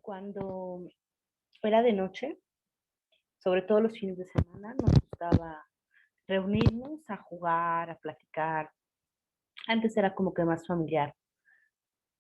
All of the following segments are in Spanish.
Cuando era de noche, sobre todo los fines de semana, nos gustaba reunirnos a jugar, a platicar. Antes era como que más familiar.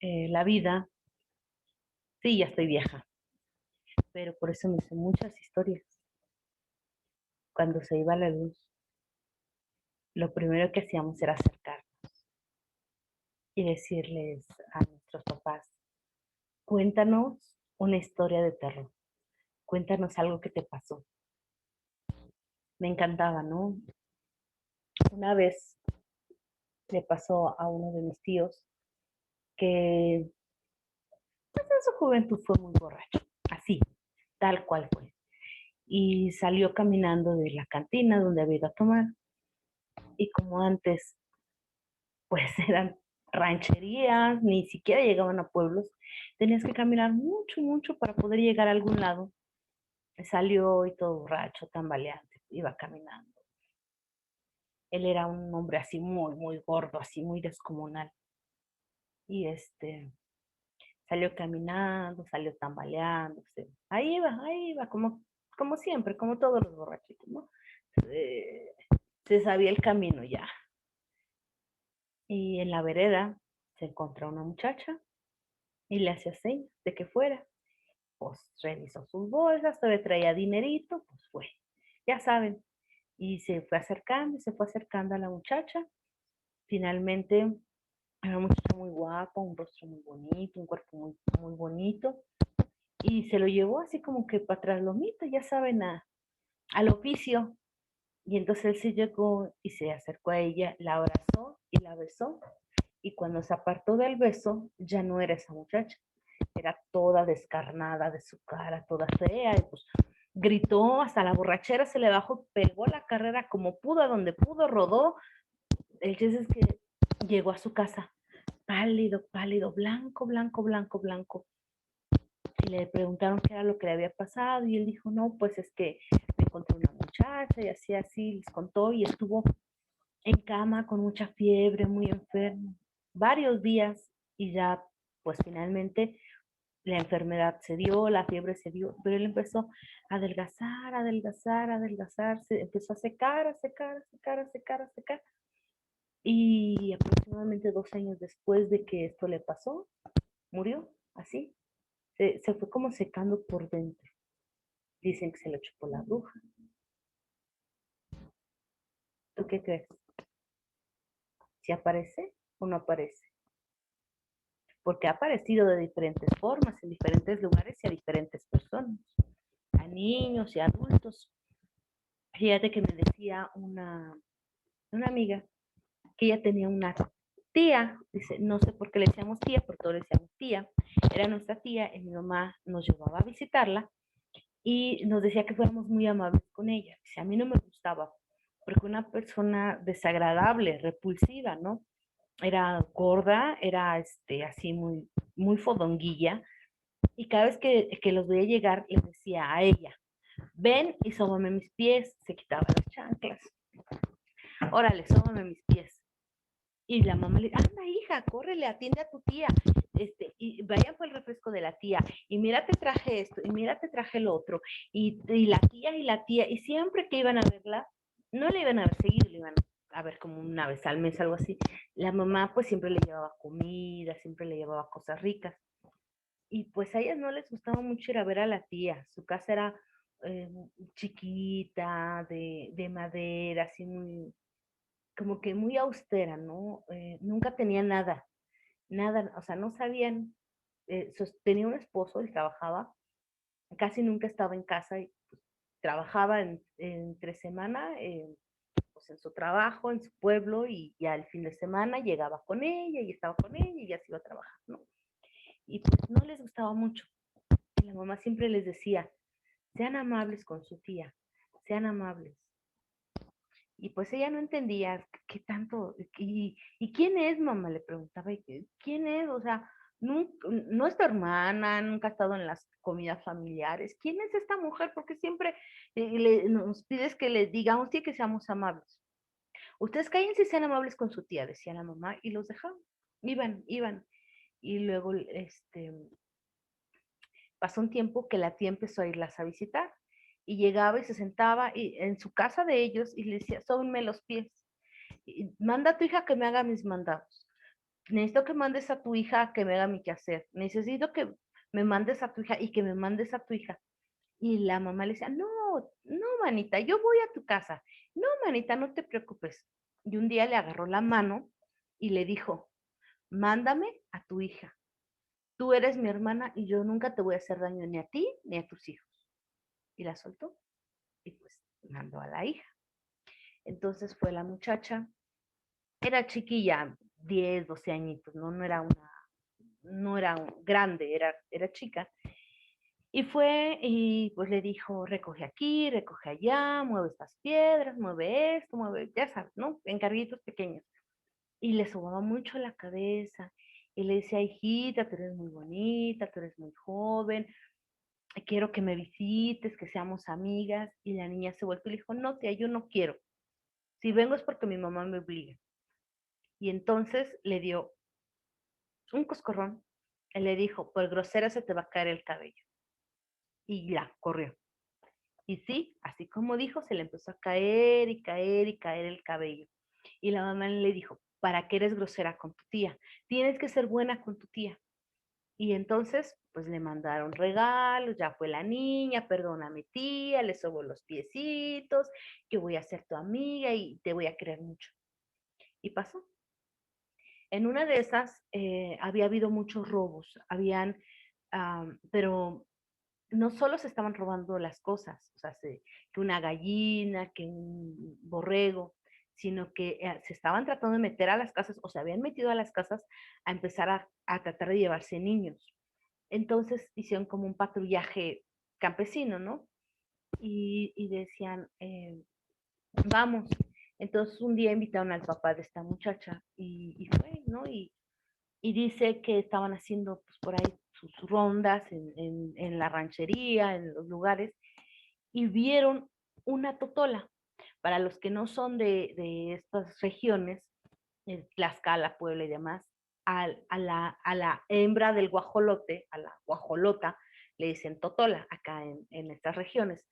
La vida, sí, ya estoy vieja, pero por eso me sé muchas historias. Cuando se iba la luz, lo primero que hacíamos era acercarnos y decirles a nuestros papás, cuéntanos una historia de terror, cuéntanos algo que te pasó. Me encantaba, ¿no? Una vez le pasó a uno de mis tíos que pues, en su juventud fue muy borracho, así, tal cual fue. Y salió caminando de la cantina donde había ido a tomar. Y como antes, pues eran rancherías, ni siquiera llegaban a pueblos, tenías que caminar mucho, mucho para poder llegar a algún lado. Salió y todo borracho, tambaleante, iba caminando. Él era un hombre así muy, muy gordo, así muy descomunal. Y salió caminando, salió tambaleándose. Ahí iba, como siempre, como todos los borrachitos, ¿no? Eh, Se sabía el camino ya. Y en la vereda se encontró una muchacha y le hacía señas de que fuera. Pues revisó sus bolsas, todavía traía dinerito, pues fue. Ya saben. Y se fue acercando, y se fue acercando a la muchacha. Finalmente, era una muchacha muy guapa, un rostro muy bonito, un cuerpo muy, muy bonito. Y se lo llevó así como que para atrás lomito, ya saben, al oficio. Y entonces él se llegó y se acercó a ella, la abrazó y la besó. Y cuando se apartó del beso, ya no era esa muchacha, era toda descarnada de su cara, toda fea. Y pues gritó, hasta la borrachera se le bajó, pegó la carrera como pudo, a donde pudo, rodó. El chiste es que llegó a su casa, pálido, pálido, blanco, blanco, blanco, blanco. Y le preguntaron qué era lo que le había pasado y él dijo, no, pues es que me encontré una muchacha y así, así, les contó y estuvo en cama con mucha fiebre, muy enfermo, varios días y ya, pues finalmente la enfermedad se dio, la fiebre se dio, pero él empezó a adelgazar, adelgazar, adelgazar, se empezó a secar, a secar, a secar, a secar, a secar. Y aproximadamente 2 años después de que esto le pasó, murió, así. Se fue como secando por dentro. Dicen que se lo chupó la bruja. ¿Tú qué crees? ¿Si aparece o no aparece? Porque ha aparecido de diferentes formas, en diferentes lugares y a diferentes personas, a niños y a adultos. Fíjate que me decía una amiga que ella tenía una tía, dice, no sé por qué le decíamos tía, por todo le decíamos tía, era nuestra tía, y mi mamá nos llevaba a visitarla y nos decía que fuéramos muy amables con ella. Dice, a mí no me gustaba, porque una persona desagradable, repulsiva, ¿no? Era gorda, era así muy, muy fodonguilla, y cada vez que los veía llegar, les decía a ella, ven y sóbame mis pies, se quitaba las chanclas, órale, sóbame mis pies. Y la mamá le dice, anda hija, córrele, atiende a tu tía, y vaya por el refresco de la tía, y mira te traje esto, y mira te traje el otro, y la tía, y siempre que iban a verla, no le iban a ver seguido, le iban a ver como una vez al mes, algo así. La mamá pues siempre le llevaba comida, siempre le llevaba cosas ricas, y pues a ellas no les gustaba mucho ir a ver a la tía, su casa era eh, chiquita, de madera, así muy, como que muy austera, ¿no? Nunca tenía nada, nada, o sea, no sabían, tenía un esposo, él trabajaba, casi nunca estaba en casa y pues, trabajaba entre semana, pues en su trabajo, en su pueblo y ya el fin de semana llegaba con ella y estaba con ella y ya se iba a trabajar, ¿no? Y pues no les gustaba mucho. Y la mamá siempre les decía, sean amables con su tía, sean amables. Y pues ella no entendía qué tanto, y quién es, mamá, le preguntaba, ¿quién es? O sea, no es tu hermana, nunca ha estado en las comidas familiares. ¿Quién es esta mujer? Porque siempre nos pides que le digamos que seamos amables. Ustedes cállense y sean amables con su tía, decía la mamá, y los dejaban. Iban. Y luego, Pasó un tiempo que la tía empezó a irlas a visitar y llegaba y se sentaba en su casa de ellos y le decía, sóbenme los pies, y manda a tu hija que me haga mis mandados. Necesito que mandes a tu hija a que me haga mi quehacer. Necesito que me mandes a tu hija y que me mandes a tu hija. Y la mamá le decía, no, no, manita, yo voy a tu casa. No, manita, no te preocupes. Y un día le agarró la mano y le dijo, mándame a tu hija. Tú eres mi hermana y yo nunca te voy a hacer daño ni a ti ni a tus hijos. Y la soltó y pues mandó a la hija. Entonces fue la muchacha, era chiquilla, 10, 12 añitos, no era grande, era chica. Y fue y pues le dijo, recoge aquí, recoge allá, mueve estas piedras, mueve esto, mueve, ya sabes, ¿no? Encarguitos pequeños. Y le sobaba mucho la cabeza y le decía, hijita, tú eres muy bonita, tú eres muy joven, quiero que me visites, que seamos amigas. Y la niña se volvió y le dijo, no, tía, yo no quiero. Si vengo es porque mi mamá me obliga. Y entonces le dio un coscorrón y le dijo, por grosera se te va a caer el cabello. Y ya, corrió. Y sí, así como dijo, se le empezó a caer y caer y caer el cabello. Y la mamá le dijo, ¿para qué eres grosera con tu tía? Tienes que ser buena con tu tía. Y entonces, pues le mandaron regalos, ya fue la niña, perdóname tía, le sobo los piecitos, que voy a ser tu amiga y te voy a querer mucho. Y pasó. En una de esas había habido muchos robos, pero no solo se estaban robando las cosas, o sea, que una gallina, que un borrego, sino que se estaban tratando de meter a las casas o se habían metido a las casas a empezar a tratar de llevarse niños. Entonces hicieron como un patrullaje campesino, ¿no? Y decían, vamos. Entonces un día invitaron al papá de esta muchacha y fue, ¿no? Y dice que estaban haciendo pues, por ahí sus rondas en la ranchería, en los lugares, y vieron una totola. Para los que no son de estas regiones, Tlaxcala, Puebla y demás, a la hembra del guajolote, a la guajolota, le dicen totola acá en estas regiones.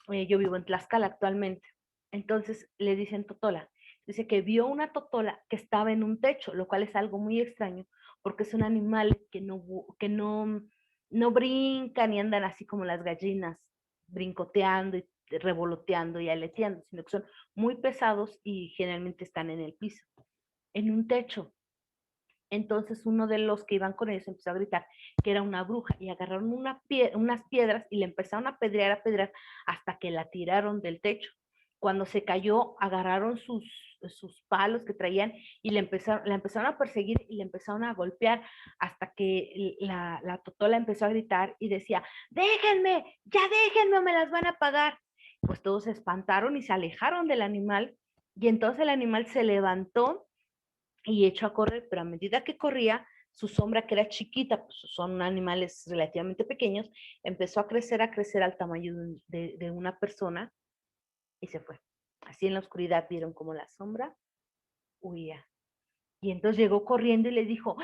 Yo vivo en Tlaxcala actualmente. Entonces le dicen totola. Dice que vio una totola que estaba en un techo, lo cual es algo muy extraño, porque son animales no brincan y andan así como las gallinas, brincoteando y revoloteando y aleteando, sino que son muy pesados y generalmente están en el piso, en un techo. Entonces uno de los que iban con ellos empezó a gritar que era una bruja y agarraron unas piedras y le empezaron a pedrear hasta que la tiraron del techo. Cuando se cayó, agarraron sus palos que traían y la empezaron a perseguir y le empezaron a golpear hasta que la totola empezó a gritar y decía, déjenme, ya déjenme o me las van a pagar. Pues todos se espantaron y se alejaron del animal y entonces el animal se levantó y echó a correr, pero a medida que corría, su sombra, que era chiquita, pues son animales relativamente pequeños, empezó a crecer al tamaño de una persona y se fue. Así en la oscuridad vieron como la sombra huía. Y entonces llegó corriendo y le dijo,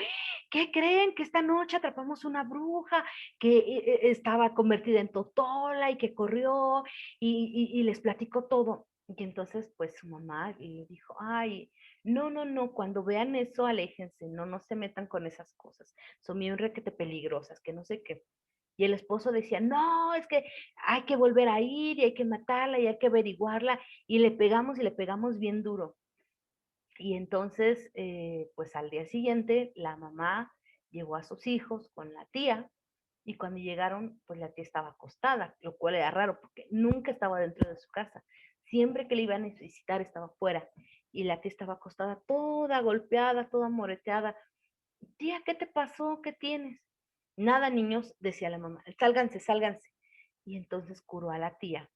¿qué creen? Que esta noche atrapamos una bruja que estaba convertida en totola y que corrió y les platicó todo. Y entonces pues su mamá le dijo, ay, no, no, no, cuando vean eso, aléjense, no, no se metan con esas cosas, son bien requete peligrosas, que no sé qué. Y el esposo decía, no, es que hay que volver a ir y hay que matarla y hay que averiguarla. Y le pegamos bien duro. Y entonces, pues al día siguiente, la mamá llevó a sus hijos con la tía y cuando llegaron, pues la tía estaba acostada, lo cual era raro porque nunca estaba dentro de su casa. Siempre que le iban a necesitar estaba fuera y la tía estaba acostada toda golpeada, toda moreteada. Tía, ¿qué te pasó? ¿Qué tienes? Nada, niños, decía la mamá, sálganse, sálganse. Y entonces curó a la tía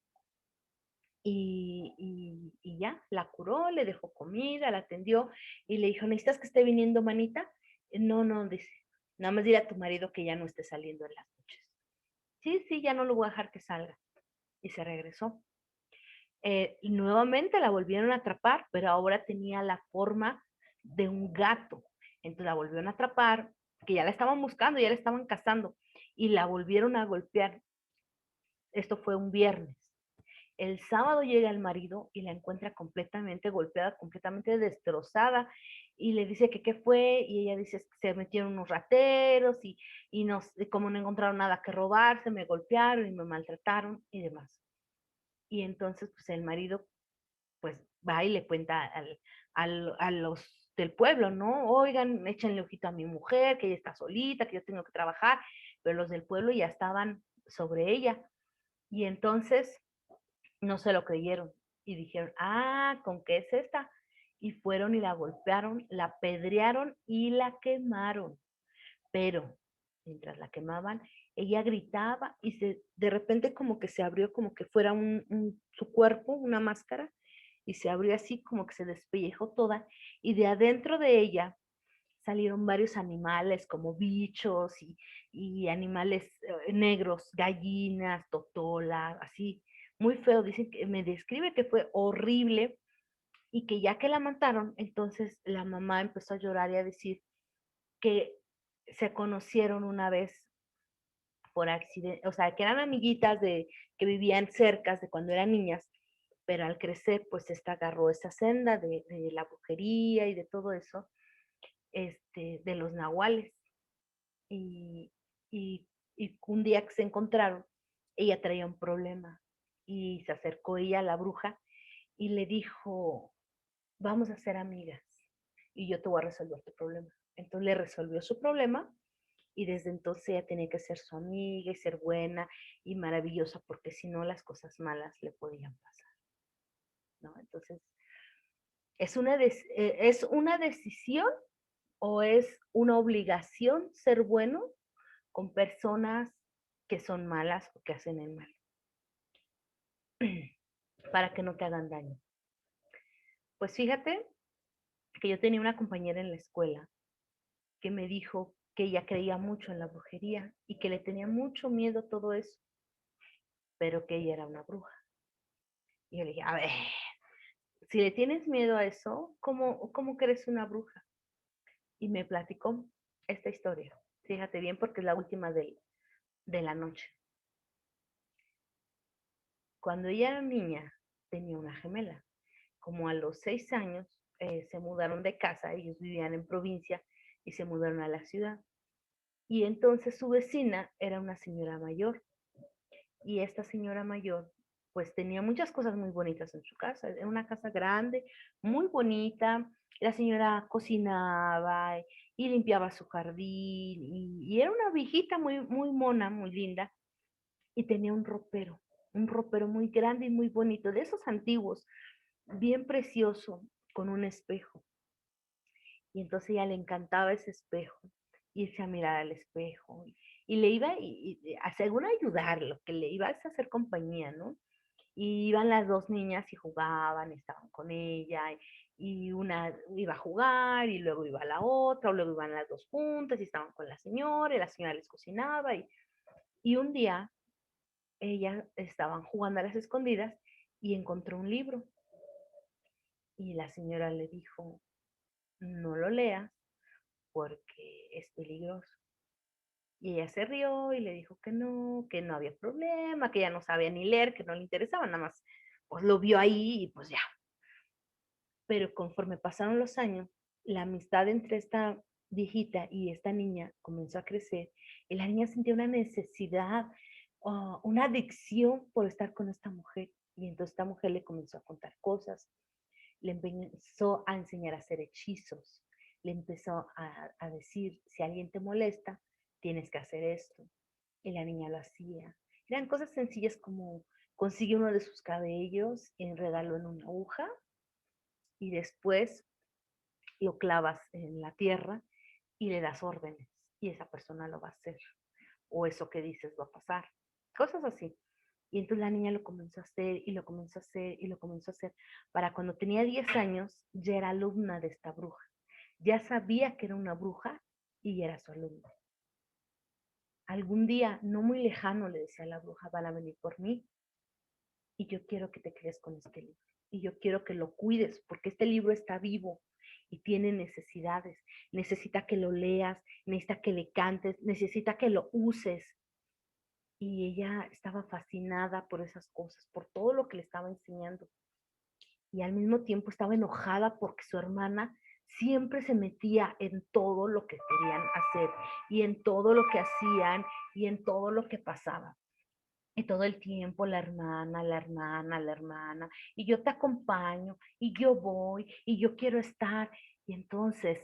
y ya, la curó, le dejó comida, la atendió y le dijo, ¿necesitas que esté viniendo, manita? No, no, dice, nada más dile a tu marido que ya no esté saliendo en las noches. Sí, sí, ya no lo voy a dejar que salga. Y se regresó. Nuevamente la volvieron a atrapar, pero ahora tenía la forma de un gato. Entonces la volvieron a atrapar, que ya la estaban buscando, ya la estaban cazando. y la volvieron a golpear. Esto fue un viernes. El sábado llega el marido y la encuentra completamente golpeada, completamente destrozada, y le dice que qué fue, y ella dice que se metieron unos rateros y no, como no encontraron nada que robarse, me golpearon y me maltrataron y demás. Y entonces pues el marido pues va y le cuenta a los del pueblo, ¿no? Oigan, échenle ojito a mi mujer, que ella está solita, que yo tengo que trabajar, pero los del pueblo ya estaban sobre ella. Y entonces no se lo creyeron y dijeron, ah, ¿con qué es esta? Y fueron y la golpearon, la apedrearon y la quemaron. Pero mientras la quemaban, ella gritaba y de repente como que se abrió, como que fuera su cuerpo, una máscara, y se abrió así como que se despellejó toda, y de adentro de ella salieron varios animales como bichos y animales negros, gallinas, totolas, así, muy feo. Dicen que me describe que fue horrible y que ya que la mataron, entonces la mamá empezó a llorar y a decir que se conocieron una vez por accidente, o sea, que eran amiguitas que vivían cerca de cuando eran niñas, pero al crecer, pues esta agarró esa senda de la brujería y de todo eso, de los nahuales. Y, y, y un día que se encontraron, ella traía un problema y se acercó ella a la bruja y le dijo, vamos a ser amigas y yo te voy a resolver tu problema. Entonces le resolvió su problema y desde entonces ella tenía que ser su amiga y ser buena y maravillosa porque si no las cosas malas le podían pasar, ¿no? Entonces, ¿es una decisión o es una obligación ser bueno con personas que son malas o que hacen el mal para que no te hagan daño? Pues fíjate que yo tenía una compañera en la escuela que me dijo que ella creía mucho en la brujería y que le tenía mucho miedo a todo eso, pero que ella era una bruja. Y yo le dije, a ver, si le tienes miedo a eso, ¿cómo que eres una bruja? Y me platicó esta historia. Fíjate bien porque es la última de la noche. Cuando ella era niña, tenía una gemela. Como a los 6 años, se mudaron de casa, ellos vivían en provincia y se mudaron a la ciudad. Y entonces su vecina era una señora mayor. Y esta señora mayor, pues tenía muchas cosas muy bonitas en su casa. Era una casa grande, muy bonita. La señora cocinaba y limpiaba su jardín y era una viejita muy, muy mona, muy linda. Y tenía un ropero muy grande y muy bonito, de esos antiguos, bien precioso, con un espejo. Y entonces ella le encantaba ese espejo, irse a mirar al espejo. Y le iba, a según ayudarlo, que le iba a hacer compañía, ¿no? Y iban las dos niñas y jugaban, estaban con ella, y una iba a jugar, y luego iba la otra, o luego iban las dos juntas, y estaban con la señora, y la señora les cocinaba, y un día ellas estaban jugando a las escondidas y encontró un libro. Y la señora le dijo, no lo leas porque es peligroso. Y ella se rió y le dijo que no había problema, que ella no sabía ni leer, que no le interesaba, nada más, pues lo vio ahí y pues ya. Pero conforme pasaron los años, la amistad entre esta viejita y esta niña comenzó a crecer y la niña sentía una necesidad, una adicción por estar con esta mujer. Y entonces esta mujer le comenzó a contar cosas, le empezó a enseñar a hacer hechizos, le empezó a decir, si alguien te molesta, tienes que hacer esto. Y la niña lo hacía. Eran cosas sencillas como consigue uno de sus cabellos, enredalo en una aguja y después lo clavas en la tierra y le das órdenes y esa persona lo va a hacer. O eso que dices va a pasar. Cosas así. Y entonces la niña lo comenzó a hacer y lo comenzó a hacer y lo comenzó a hacer. Para cuando tenía 10 años ya era alumna de esta bruja. Ya sabía que era una bruja y era su alumna. Algún día, no muy lejano, le decía a la bruja, van a venir por mí y yo quiero que te quedes con este libro. Y yo quiero que lo cuides porque este libro está vivo y tiene necesidades. Necesita que lo leas, necesita que le cantes, necesita que lo uses. y ella estaba fascinada por esas cosas, por todo lo que le estaba enseñando. Y al mismo tiempo estaba enojada porque su hermana siempre se metía en todo lo que querían hacer y en todo lo que hacían y en todo lo que pasaba. Y todo el tiempo la hermana, la hermana, la hermana, y yo te acompaño, y yo voy, y yo quiero estar. Y entonces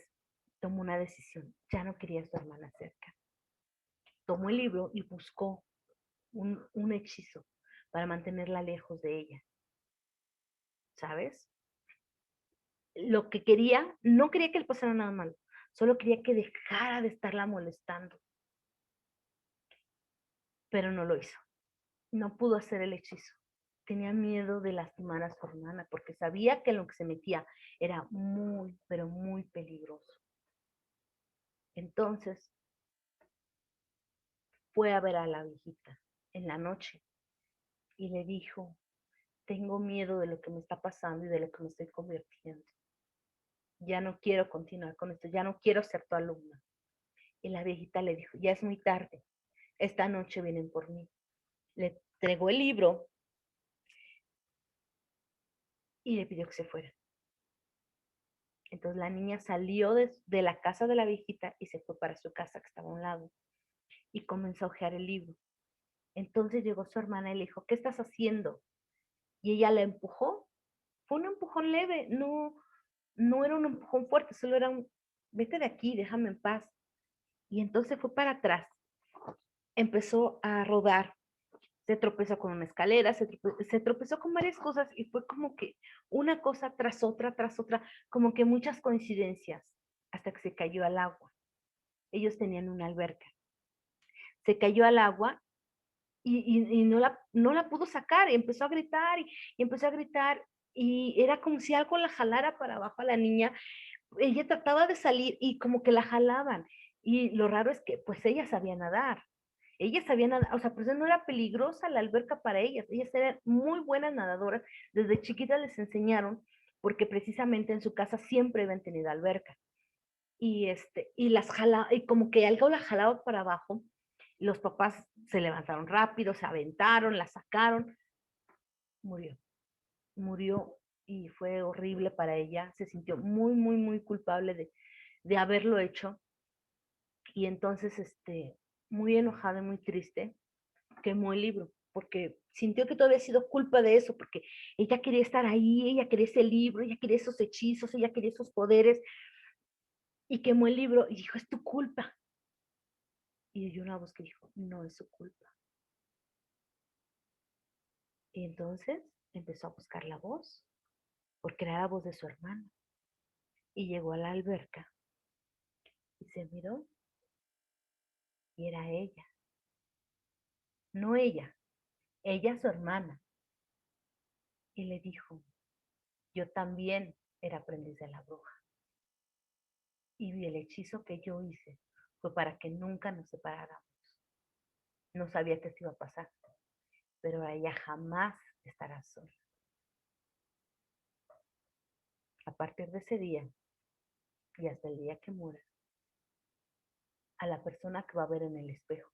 tomó una decisión, ya no quería a su hermana cerca. Tomó el libro y buscó un hechizo para mantenerla lejos de ella, ¿sabes? Lo que quería, no quería que le pasara nada malo, solo quería que dejara de estarla molestando, pero no lo hizo. No pudo hacer el hechizo. Tenía miedo de lastimar a su hermana porque sabía que lo que se metía era muy, pero muy peligroso. Entonces fue a ver a la viejita en la noche y le dijo, tengo miedo de lo que me está pasando y de lo que me estoy convirtiendo. Ya no quiero continuar con esto, ya no quiero ser tu alumna. Y la viejita le dijo, ya es muy tarde, esta noche vienen por mí. Le entregó el libro y le pidió que se fuera. Entonces la niña salió de la casa de la viejita y se fue para su casa que estaba a un lado y comenzó a hojear el libro. Entonces llegó su hermana y le dijo, ¿qué estás haciendo? Y ella la empujó. Fue un empujón leve, no era un empujón fuerte, solo era un, vete de aquí, déjame en paz. Y entonces fue para atrás, empezó a rodar, se tropezó con una escalera, se tropezó con varias cosas y fue como que una cosa tras otra, como que muchas coincidencias, hasta que se cayó al agua. Ellos tenían una alberca. Se cayó al agua y no la pudo sacar, y empezó a gritar y empezó a gritar y era como si algo la jalara para abajo a la niña. Ella trataba de salir y como que la jalaban. Y lo raro es que pues ella sabía nadar. Ellas sabían nadar, o sea, pues no era peligrosa la alberca para ellas. Ellas eran muy buenas nadadoras. Desde chiquitas les enseñaron porque precisamente en su casa siempre habían tenido alberca. Y las jala, y como que algo la jalaba para abajo. Los papás se levantaron rápido, se aventaron, la sacaron, murió. Murió y fue horrible para ella. Se sintió muy, muy, muy culpable de haberlo hecho. Y entonces, muy enojada y muy triste, quemó el libro porque sintió que todo había sido culpa de eso, porque ella quería estar ahí, ella quería ese libro, ella quería esos hechizos, ella quería esos poderes, y quemó el libro y dijo, es tu culpa. Y oyó una voz que dijo, no es su culpa. Y entonces empezó a buscar la voz, porque era la voz de su hermano. Y llegó a la alberca y se miró y era ella. No ella su hermana. Y le dijo, yo también era aprendiz de la bruja. Y el hechizo que yo hice fue para que nunca nos separáramos. No sabía que esto iba a pasar, pero ella jamás estará sola. A partir de ese día y hasta el día que muera, a la persona que va a ver en el espejo,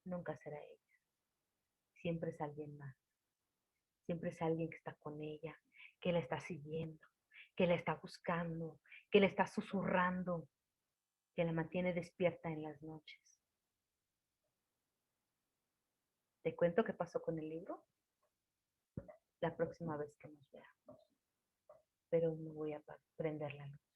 nunca será ella. Siempre es alguien más. Siempre es alguien que está con ella, que la está siguiendo, que la está buscando, que le está susurrando, que la mantiene despierta en las noches. ¿Te cuento qué pasó con el libro? La próxima vez que nos veamos. Pero no voy a prender la luz.